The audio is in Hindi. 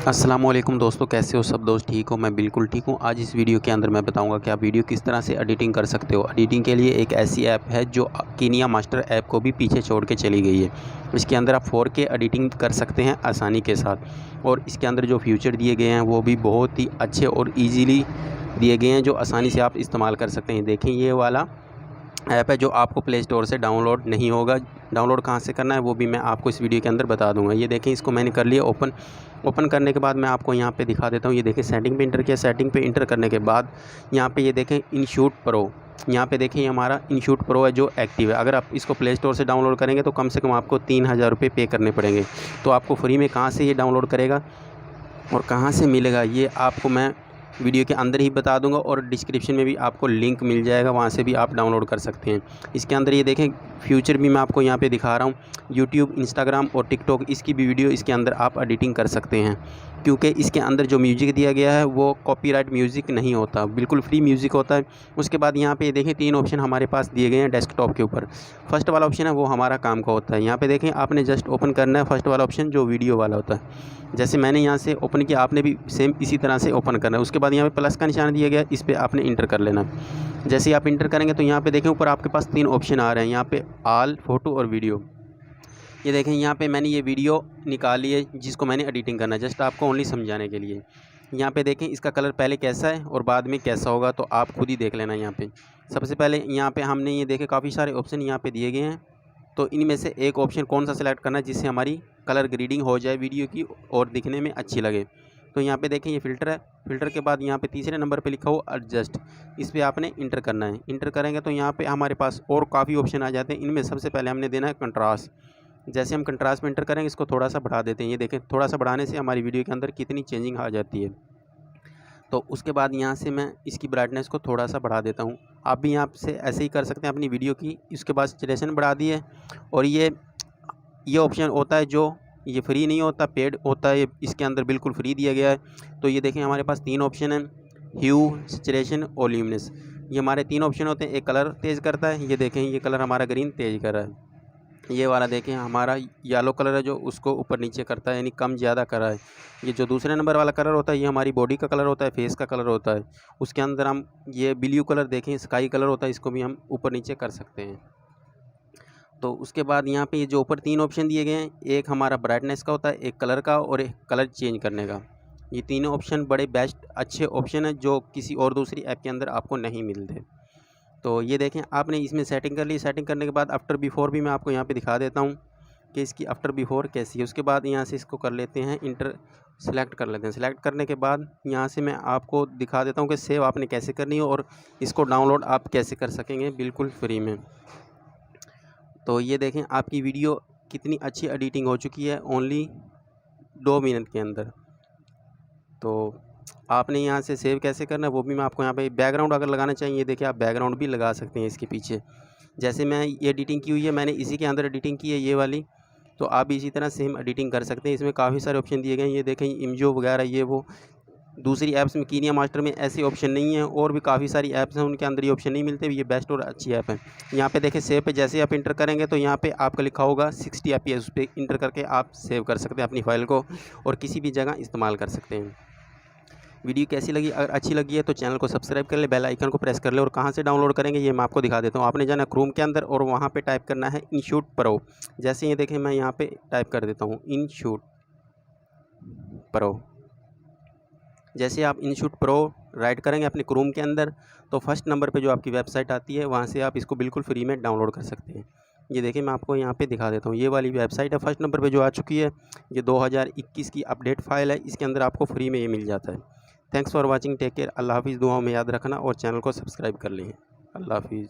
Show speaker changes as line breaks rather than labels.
अस्सलामुअलैकुम दोस्तों, कैसे हो सब दोस्त? ठीक हो? मैं बिल्कुल ठीक हूँ। आज इस वीडियो के अंदर मैं बताऊंगा कि आप वीडियो किस तरह से एडिटिंग कर सकते हो। एडिटिंग के लिए एक ऐसी ऐप है जो कीनिया मास्टर ऐप को भी पीछे छोड़ के चली गई है। इसके अंदर आप 4K एडिटिंग कर सकते हैं आसानी के साथ, और इसके अंदर जो फीचर दिए गए हैं वो भी बहुत ही अच्छे और ईजीली दिए गए हैं, जो आसानी से आप इस्तेमाल कर सकते हैं। देखें, ये वाला ऐप है जो आपको प्ले स्टोर से डाउनलोड नहीं होगा। डाउनलोड कहाँ से करना है वो भी मैं आपको इस वीडियो के अंदर बता दूंगा। ये देखें, इसको मैंने कर लिया ओपन करने के बाद मैं आपको यहाँ पे दिखा देता हूँ। ये देखें, सेटिंग पे इंटर किया। सेटिंग पे इंटर करने के बाद यहाँ पे ये देखें इनशूट प्रो, यहाँ पे देखें ये हमारा इनशूट प्रो है जो एक्टिव है। अगर आप इसको प्ले स्टोर से डाउनलोड करेंगे तो कम से कम आपको 3000 रुपये पे करने पड़ेंगे। तो आपको फ्री में कहाँ से ये डाउनलोड करेगा और कहाँ से मिलेगा ये आपको मैं वीडियो के अंदर ही बता दूंगा, और डिस्क्रिप्शन में भी आपको लिंक मिल जाएगा, वहाँ से भी आप डाउनलोड कर सकते हैं। इसके अंदर ये देखें फ्यूचर भी मैं आपको यहाँ पे दिखा रहा हूँ। यूट्यूब, इंस्टाग्राम और टिकटॉक, इसकी भी वीडियो इसके अंदर आप एडिटिंग कर सकते हैं, क्योंकि इसके अंदर जो म्यूज़िक दिया गया है वो कॉपीराइट म्यूज़िक नहीं होता, बिल्कुल फ्री म्यूज़िक होता है। उसके बाद यहाँ पे देखें 3 ऑप्शन हमारे पास दिए गए हैं डेस्कटॉप के ऊपर। फर्स्ट वाला ऑप्शन है वो हमारा काम का होता है। यहाँ पे देखें, आपने जस्ट ओपन करना है फर्स्ट वाला ऑप्शन जो वीडियो वाला होता है। जैसे मैंने यहाँ से ओपन किया, आपने भी सेम इसी तरह से ओपन करना है। उसके बाद यहाँ पे प्लस का निशान दिया गया है, इस पर आपने इंटर कर लेना। जैसे ही आप इंटर करेंगे तो यहाँ पे देखें ऊपर आपके पास 3 ऑप्शन आ रहे हैं। यहाँ पे ऑल, फोटो और वीडियो। ये देखें, यहाँ पे मैंने ये वीडियो निकाली है जिसको मैंने एडिटिंग करना है, जस्ट आपको ओनली समझाने के लिए। यहाँ पे देखें इसका कलर पहले कैसा है और बाद में कैसा होगा, तो आप खुद ही देख लेना। यहाँ पे सबसे पहले यहाँ पे हमने ये देखे काफ़ी सारे ऑप्शन यहाँ पे दिए गए हैं, तो इनमें से एक ऑप्शन कौन सा सिलेक्ट करना है जिससे हमारी कलर ग्रेडिंग हो जाए वीडियो की और दिखने में अच्छी लगे। तो यहाँ पे देखें ये फ़िल्टर है। फ़िल्टर के बाद यहाँ पे तीसरे नंबर पे लिखा हो एडजस्ट, इस पर आपने इंटर करना है। इंटर करेंगे तो यहाँ पे हमारे पास और काफ़ी ऑप्शन आ जाते हैं। इनमें सबसे पहले हमने देना है कंट्रास्ट। जैसे हम कंट्रास्ट में इंटर करेंगे, इसको थोड़ा सा बढ़ा देते हैं। ये देखें, थोड़ा सा बढ़ाने से हमारी वीडियो के अंदर कितनी चेंजिंग आ जाती है। तो उसके बाद यहाँ से मैं इसकी ब्राइटनेस को थोड़ा सा बढ़ा देता हूँ। आप भी यहाँ से ऐसे ही कर सकते हैं अपनी वीडियो की। इसके बाद सैचुरेशन बढ़ा दी है, और ये ऑप्शन होता है जो ये फ्री नहीं होता, पेड होता है। इसके अंदर बिल्कुल फ्री दिया गया है। तो ये देखें हमारे पास 3 ऑप्शन हैं, ह्यू, सैचुरेशन और ल्यूमिनेंस। ये हमारे 3 ऑप्शन होते हैं। एक कलर तेज़ करता है, ये देखें ये कलर हमारा ग्रीन तेज़ कर रहा है। ये वाला देखें हमारा येलो कलर है जो उसको ऊपर नीचे करता है, यानी कम ज़्यादा कर रहा है। ये जो दूसरे नंबर वाला कलर होता है ये हमारी बॉडी का कलर होता है, फेस का कलर होता है। उसके अंदर हम ये ब्लू कलर देखें, स्काई कलर होता है, इसको भी हम ऊपर नीचे कर सकते हैं। तो उसके बाद यहाँ पे ये जो ऊपर 3 ऑप्शन दिए गए हैं, एक हमारा ब्राइटनेस का होता है, एक कलर का और एक कलर चेंज करने का। ये तीनों ऑप्शन बड़े बेस्ट अच्छे ऑप्शन हैं जो किसी और दूसरी ऐप के अंदर आपको नहीं मिलते। तो ये देखें, आपने इसमें सेटिंग कर ली। सेटिंग करने के बाद आफ्टर बिफोर भी मैं आपको यहाँ पे दिखा देता हूँ कि इसकी आफ्टर बिफोर कैसी है। उसके बाद यहाँ से इसको कर लेते हैं इंटर, सेलेक्ट कर लेते हैं। सेलेक्ट करने के बाद यहाँ से मैं आपको दिखा देता हूँ कि सेव आपने कैसे करनी है और इसको डाउनलोड आप कैसे कर सकेंगे बिल्कुल फ्री में। तो ये देखें आपकी वीडियो कितनी अच्छी एडिटिंग हो चुकी है ओनली 2 मिनट के अंदर। तो आपने यहाँ से सेव कैसे करना है वो भी मैं आपको यहाँ पे, बैकग्राउंड अगर लगाना चाहिए देखिए आप बैकग्राउंड भी लगा सकते हैं इसके पीछे। जैसे मैं ये एडिटिंग की हुई है, मैंने इसी के अंदर एडिटिंग की है ये वाली, तो आप भी इसी तरह सेम एडिटिंग कर सकते हैं। इसमें काफ़ी सारे ऑप्शन दिए गए हैं। ये देखें इमेजो वगैरह, ये वो दूसरी ऐप्स में कीनिया मास्टर में ऐसे ऑप्शन नहीं है, और भी काफ़ी सारी ऐप्स हैं उनके अंदर ये ऑप्शन नहीं मिलते। ये बेस्ट और अच्छी ऐप है। यहाँ पे देखें सेव पे जैसे आप इंटर करेंगे तो यहाँ पे आपका लिखा होगा 60 FPS, उस पर इंटर करके आप सेव कर सकते हैं अपनी फ़ाइल को और किसी भी जगह इस्तेमाल कर सकते हैं। वीडियो कैसी लगी? अगर अच्छी लगी है तो चैनल को सब्सक्राइब कर ले, बेल आइकन को प्रेस कर ले। और कहाँ से डाउनलोड करेंगे ये मैं आपको दिखा देता हूँ। आपने जाना क्रोम के अंदर और वहाँ पे टाइप करना है इनशूट प्रो। जैसे ये देखें मैं यहाँ पे टाइप कर देता हूँ इनशूट प्रो। जैसे आप इनशूट प्रो राइट करेंगे अपने क्रोम के अंदर तो फर्स्ट नंबर पे जो आपकी वेबसाइट आती है वहाँ से आप इसको बिल्कुल फ्री में डाउनलोड कर सकते हैं। ये देखिए मैं आपको यहाँ पे दिखा देता हूँ। ये वाली वेबसाइट है फर्स्ट नंबर पे जो आ चुकी है। ये 2021 की अपडेट फाइल है, इसके अंदर आपको फ्री में ये मिल जाता है। Thanks for watching, take care, अल्लाह हाफिज़। दुआओं में याद रखना और चैनल को सब्सक्राइब कर लें। अल्लाह हाफिज़।